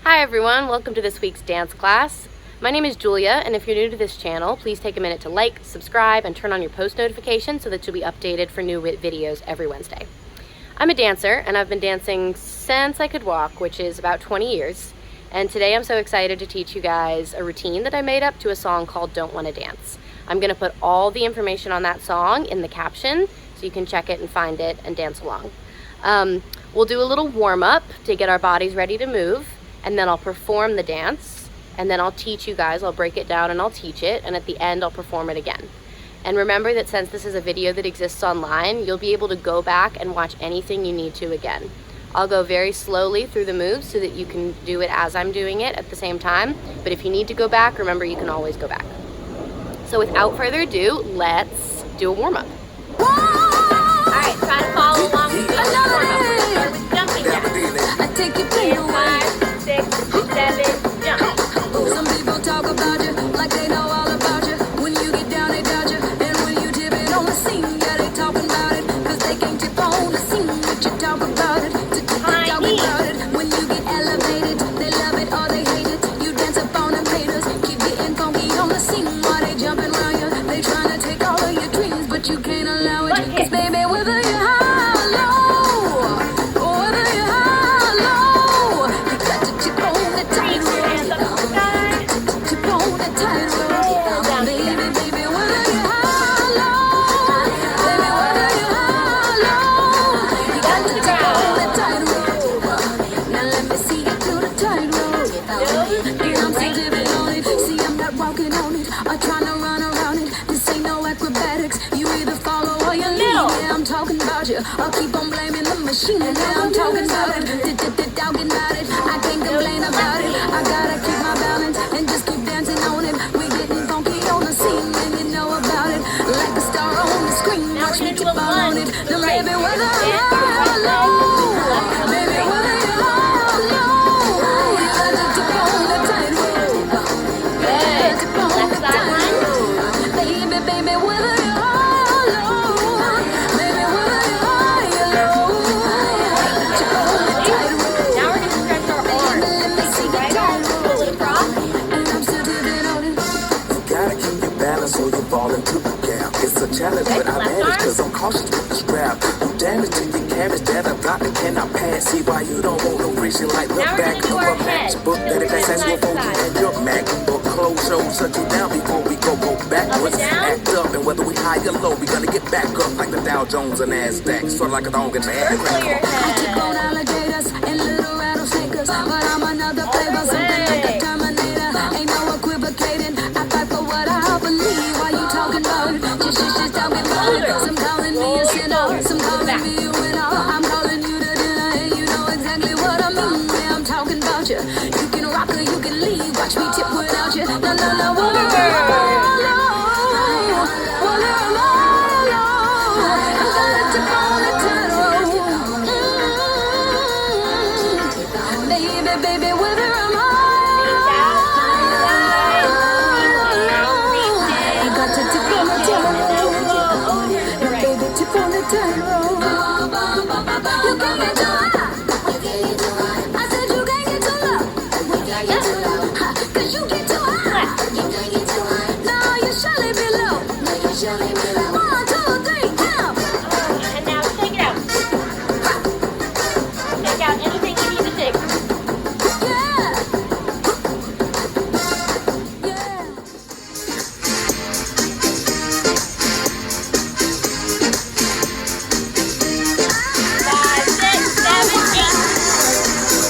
Hi everyone, welcome to this week's dance class. My name is Julia, and if you're new to this channel, please take a minute to like, subscribe, and turn on your post notifications so that you'll be updated for new videos every Wednesday. I'm a dancer, and I've been dancing since I could walk, which is about 20 years. And today I'm so excited to teach you guys a routine that I made up to a song called Don't Wanna Dance. I'm gonna put all the information on that song in the caption so you can check it and find it and dance along. We'll do a little warm-up to get our bodies ready to move, and then I'll perform the dance, and then I'll teach you guys. I'll break it down and I'll teach it, and at the end I'll perform it again. And remember that since this is a video that exists online, you'll be able to go back and watch anything you need to again. I'll go very slowly through the moves so that you can do it as I'm doing it at the same time, but if you need to go back, remember you can always go back. So without further ado, let's do a warm-up. Alright, try to follow along with the warm-up. We're gonna start with jumping jacks. I take you play 5, 6, 7, jump. Some people talk about you like they know all about you. When you get down, they dodge you. And when you tip it on the scene, yeah, they talking about it. Cause they can't tip on the scene, but you talk about it. Talk about it. When you get elevated, they love it or they hate it. You dance up on them haters. Keep getting funky on the scene while they jumping around you. They trying to take all of your dreams, but you can't allow it. Cause baby, whether you're high or low, or whether you're high or low, you got to chip on the tightrope. Chip on the tightrope. Baby, whether you're high or low, baby, whether you're high or low, you got to chip on the tightrope. Now let me see you do the tightrope. Yeah, I'm so dipping on it. See, I'm not walking on it or trying to run around it. This ain't no acrobatics. You either follow or you leave. Yeah, I'm talking about you. I'll keep on blaming the machine. Yeah, I'm talking about it. Talking about it. I can't complain about it. I gotta keep my balance and just keep dancing on it. We getting funky on the scene, and you know about it. Like a star on the screen. Watch me tip on it. No, baby, whether I'm high or low, baby, whether you're high or low, you gotta tip on the tightrope. Good. Tip on the Left side line. tightrope. Baby, whether you're high or low, baby, whether you're high or low, tip on the tightrope. Now we're going to stretch our arms. Take the right arm, pull it across. And I'm still dipping on it. You gotta keep your balance or you fall into the gap. It's a challenge, but I manage cause I'm cautious with the strap. You damage to your carriage that I got and cannot pass. See why you don't want no reaching like look Now we're back. gonna do our Look head. match book that Let's that's do what left you side. and your Mac book close shows shut you down before we go backwards. Up and down. Act up and whether we high or low, we gonna get back up like the Dow Jones and NASDAQ. Sort of like a dog and man. Clear your Tip on head. alligators and little rattlesnakers, but I'm another flavor, something like a Terminator. Ain't no equivocating. I fight for what I believe. Why you talking about it? Just talking about it. Some calling me a sinner, some calling me a winner. I'm calling you to dinner, and you know exactly what I mean. Yeah, I'm talking about you. You can rock or you can leave. Watch me tip without you. No, Baby, whether I'm I got to tip on the tightrope. Baby, tip on the tightrope. You can't get too high. I said you can't get too low. Cause you get too high. No, you surely be low. 1, 2, 3, count. And now take it out. Take out anything you need to take. Yeah. 5, 6, 7, 8.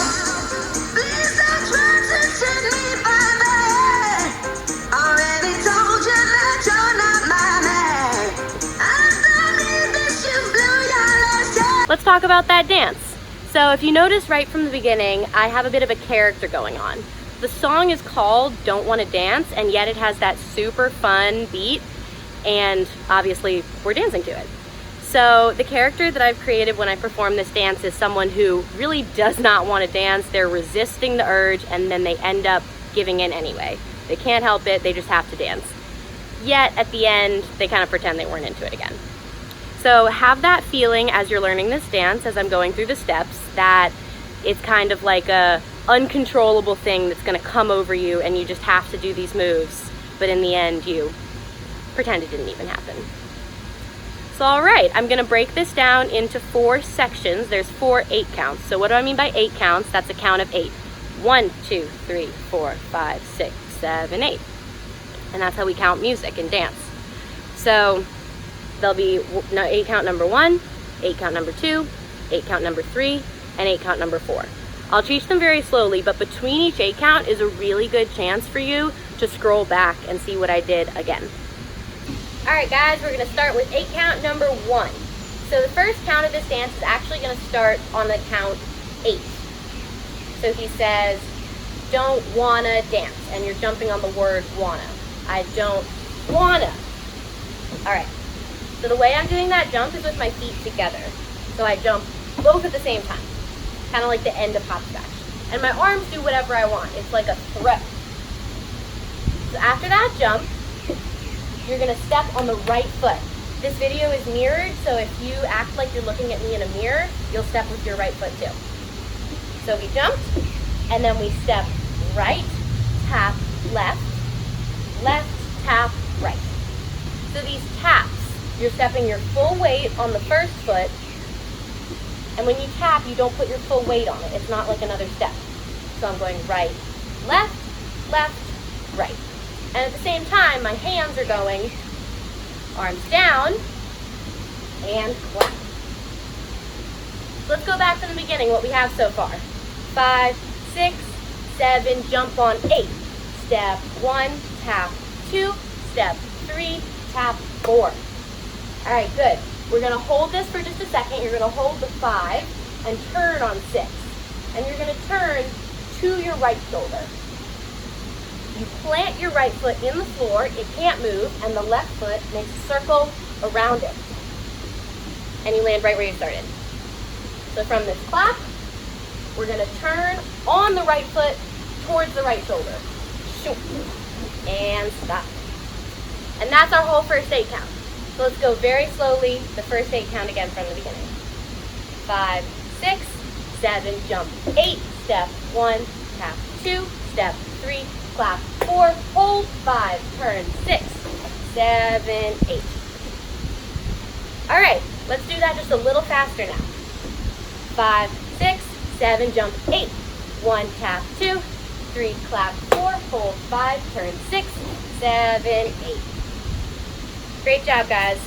Please don't try to set me back. Already told you that you're not my man. I still need this, you blew your last shot. Let's talk about that dance. So if you notice right from the beginning, I have a bit of a character going on. The song is called Don't Wanna Dance, and yet it has that super fun beat, and obviously we're dancing to it. So the character that I've created when I perform this dance is someone who really does not want to dance. They're resisting the urge and then they end up giving in anyway. They can't help it, they just have to dance. Yet at the end, they kind of pretend they weren't into it again. So have that feeling as you're learning this dance, as I'm going through the steps, that it's kind of like a uncontrollable thing that's gonna come over you and you just have to do these moves, but in the end you pretend it didn't even happen. So all right, I'm gonna break this down into 4 sections. There's 4 8 counts. So what do I mean by 8 counts? That's a count of 8. 1, 2, 3, 4, 5, 6, 7, 8. And that's how we count music and dance. So there'll be 8 count number 1, 8 count number 2, 8 count number 3, and 8 count number 4. I'll teach them very slowly, but between each 8 count is a really good chance for you to scroll back and see what I did again. All right, guys, we're gonna start with 8 count number 1. So the first count of this dance is actually gonna start on the count 8. So he says, don't wanna dance, and you're jumping on the word wanna. I don't wanna. All right, so the way I'm doing that jump is with my feet together. So I jump both at the same time, kind of like the end of hopscotch. And my arms do whatever I want. It's like a throw. So after that jump, you're gonna step on the right foot. This video is mirrored, so if you act like you're looking at me in a mirror, you'll step with your right foot too. So we jumped, and then we step right, tap, left, left, tap, right. So these taps, you're stepping your full weight on the first foot, and when you tap, you don't put your full weight on it. It's not like another step. So I'm going right, left, right. And at the same time, my hands are going arms down and clap. So let's go back to the beginning, what we have so far. 5, 6, 7, jump on 8. Step 1, tap 2, step 3, tap 4. All right, good. We're gonna hold this for just a second. You're gonna hold the 5 and turn on 6. And you're gonna turn to your right shoulder. You plant your right foot in the floor, it can't move, and the left foot makes a circle around it. And you land right where you started. So from this clap, we're gonna turn on the right foot towards the right shoulder. Shoot. And stop. And that's our whole first 8 count. So let's go very slowly, the first 8 count again from the beginning. 5, 6, 7, jump 8, step 1, tap 2, step 3, clap 4, hold 5, turn 6, 7, 8. All right, let's do that just a little faster now. 5, 6, 7, jump 8, 1, tap 2, 3, clap 4, hold 5, turn 6, 7, 8. Great job, guys.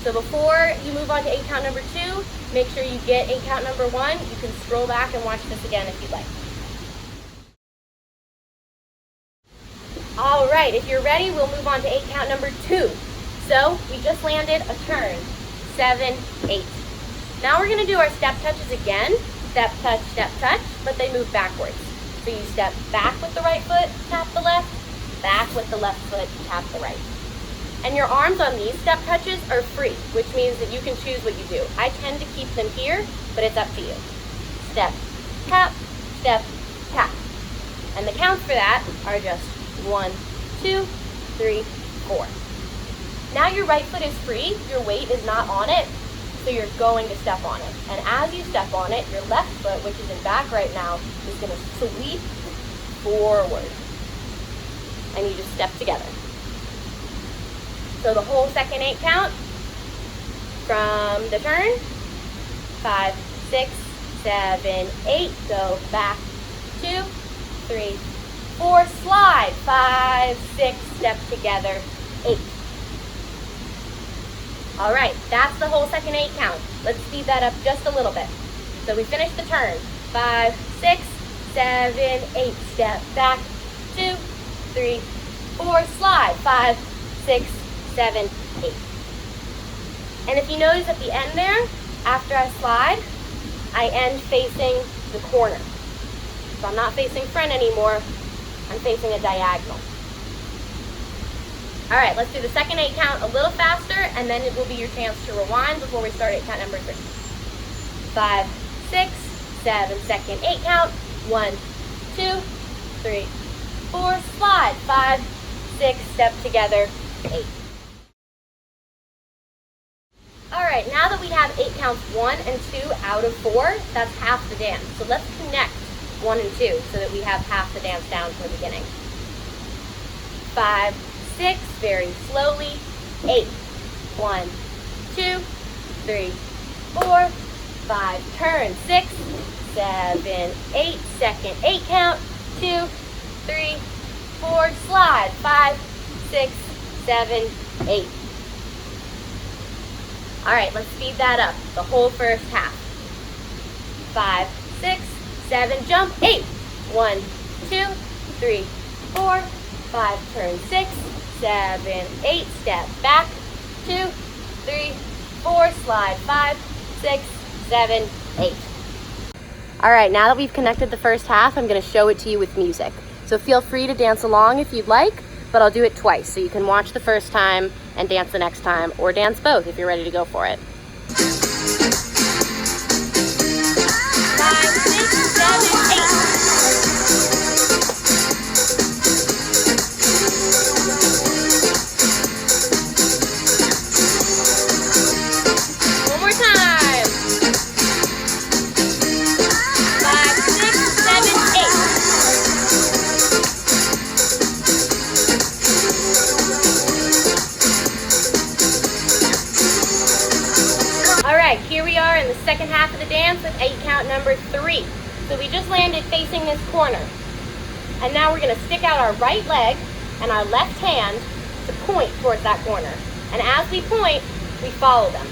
So before you move on to 8 count number 2, make sure you get 8 count number 1. You can scroll back and watch this again if you'd like. All right, if you're ready, we'll move on to 8 count number 2. So we just landed a turn, 7, 8. Now we're gonna do our step touches again, step, touch, but they move backwards. So you step back with the right foot, tap the left, back with the left foot, tap the right. And your arms on these step touches are free, which means that you can choose what you do. I tend to keep them here, but it's up to you. Step, tap, tap. And the counts for that are just 1, 2, 3, 4. Now your right foot is free, your weight is not on it, so you're going to step on it. And as you step on it, your left foot, which is in back right now, is going to sweep forward. And you just step together. So the whole second 8 count from the turn, 5, 6, 7, 8, go back, 2, 3, 4, slide, 5, 6, step together, 8. All right, that's the whole second 8 count. Let's speed that up just a little bit. So we finished the turn, 5, 6, 7, 8, step back, 2, 3, 4, slide, 5, 6, 7, 8. And if you notice at the end there, after I slide, I end facing the corner. So I'm not facing front anymore, I'm facing a diagonal. All right, let's do the second 8 count a little faster, and then it will be your chance to rewind before we start 8 count number 3. 5, 6, 7, second 8 count. 1, 2, 3, 4, slide. 5, 6, step together, 8. All right, now that we have 8 counts 1 and 2 out of 4, that's half the dance. So let's connect 1 and 2 so that we have half the dance down from the beginning. 5, 6, very slowly, 8. 1, 2, 3, 4, 5, turn, 6, 7, 8, second 8 count, 2, 3, 4, slide, 5, 6, 7, 8. All right, let's speed that up, the whole first half. 5, 6, 7, jump, 8. 1, 2, 3, 4, 5, turn, 6, 7, 8, step back, 2, 3, 4, slide, 5, 6, 7, 8. All right, now that we've connected the first half, I'm gonna show it to you with music. So feel free to dance along if you'd like, but I'll do it twice, so you can watch the first time and dance the next time, or dance both if you're ready to go for it. 5, 6, 7, 8. One more time. 5, 6, 7, 8. All right, here we are in the second half of the dance with 8 count number 3. So we just landed facing this corner. And now we're gonna stick out our right leg and our left hand to point towards that corner. And as we point, we follow them.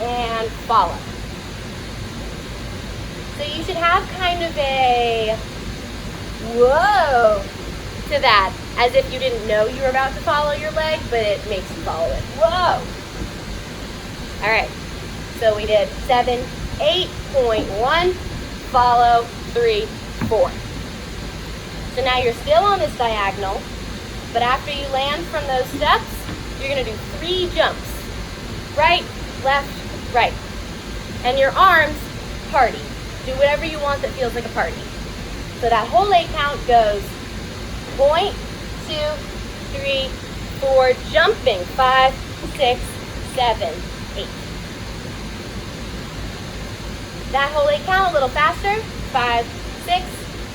And follow. So you should have kind of a whoa to that, as if you didn't know you were about to follow your leg, but it makes you follow it. Whoa! All right, so we did 7, 8.1, follow, 3, 4. So now you're still on this diagonal, but after you land from those steps, you're gonna do 3 jumps. Right, left, right. And your arms, party. Do whatever you want that feels like a party. So that whole 8 count goes 1, 2, 3, 4, jumping, 5, 6, 7, 8. That whole 8 count a little faster. 5, 6,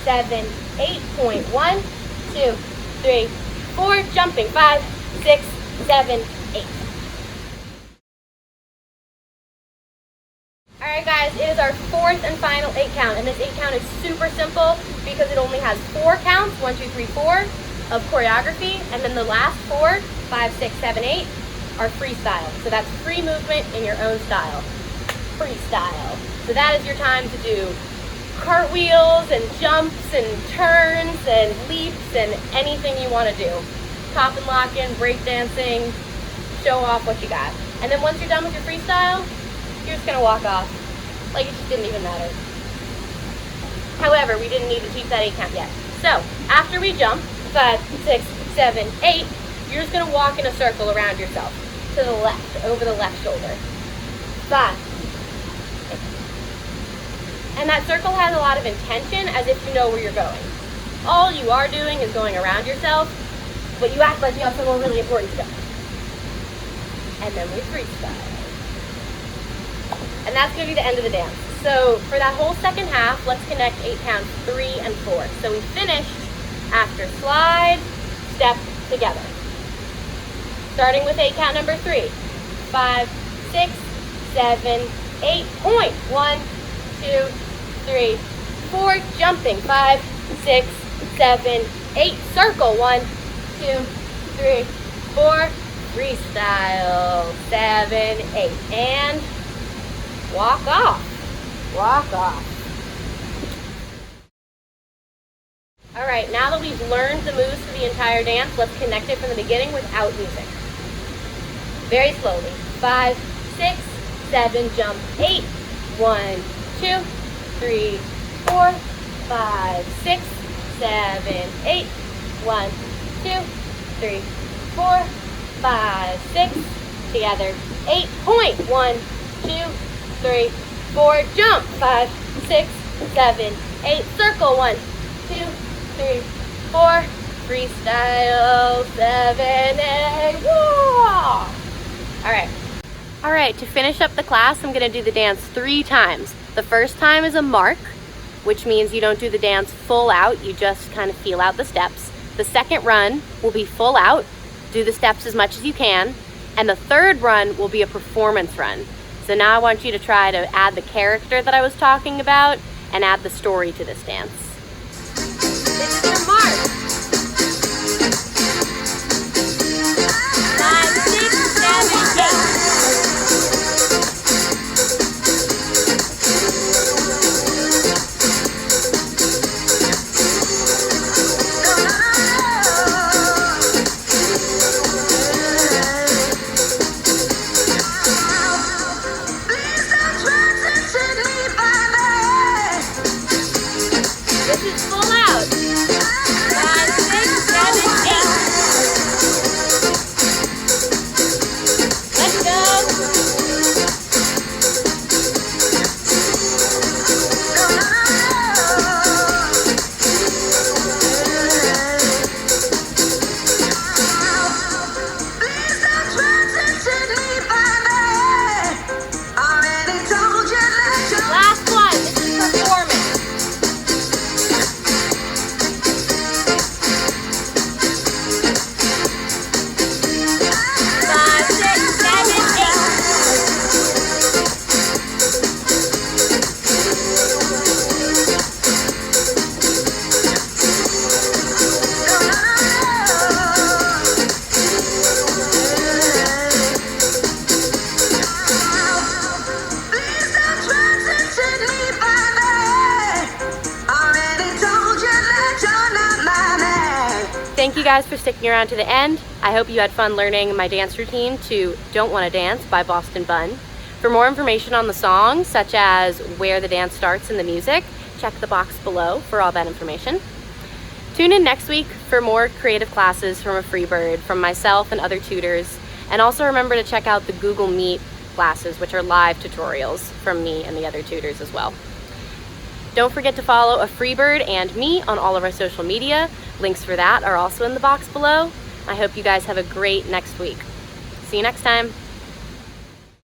7, 8.1, 2, 3, 4, jumping, 5, 6, 7, 8. All right, guys, it is our 4th and final 8 count, and this 8 count is super simple because it only has 4 counts, 1, 2, 3, 4, of choreography, and then the last 4, 5, 6, 7, 8, are freestyle. So that's free movement in your own style. Freestyle. So that is your time to do cartwheels and jumps and turns and leaps and anything you want to do. Pop and lock in, break dancing, show off what you got. And then once you're done with your freestyle, you're just gonna walk off like it just didn't even matter. However, we didn't need to teach that 8 count yet. So after we jump, 5, 6, 7, 8, you're just gonna walk in a circle around yourself to the left, over the left shoulder. 5. And that circle has a lot of intention, as if you know where you're going. All you are doing is going around yourself, but you act like you have somewhere really important to go. And then we freestyle. And that's going to be the end of the dance. So for that whole second half, let's connect 8 counts 3 and 4. So we finished after slide, step, together. Starting with 8 count number 3. 5, 6, 7, 8, point. 1, 2, 3, 4, jumping. 5, 6, 7, 8, circle. 1, 2, 3, 4, freestyle. 7, 8, and walk off. Walk off. All right, now that we've learned the moves for the entire dance, let's connect it from the beginning without music. Very slowly. 5, 6, 7, jump. 8, 1, 2, 3, 4, 5, 6, 7, 8, 1, 2, 3, 4, 5, 6, together, 8, point, 1, 2, 3, 4, jump, 5, 6, 7, 8, circle, 1, 2, 3, 4, freestyle, 7, 8, whoa! All right, to finish up the class, I'm gonna do the dance 3 times. The first time is a mark, which means you don't do the dance full out, you just kind of feel out the steps. The second run will be full out, do the steps as much as you can, and the third run will be a performance run. So now I want you to try to add the character that I was talking about and add the story to this dance. This is your mark. 5, 6, 7, 8. This is full out. 5, 6, 7, 8. Let's go. Last one. This is performance. 5, 6, 7, 8. Thank you guys for sticking around to the end. I hope you had fun learning my dance routine to Don't Wanna Dance by Boston Bun. For more information on the song, such as where the dance starts in the music, check the box below for all that information. Tune in next week for more creative classes from a Freebird, from myself and other tutors. And also remember to check out the Google Meet classes, which are live tutorials from me and the other tutors as well. Don't forget to follow a Freebird and me on all of our social media. Links for that are also in the box below. I hope you guys have a great next week. See you next time.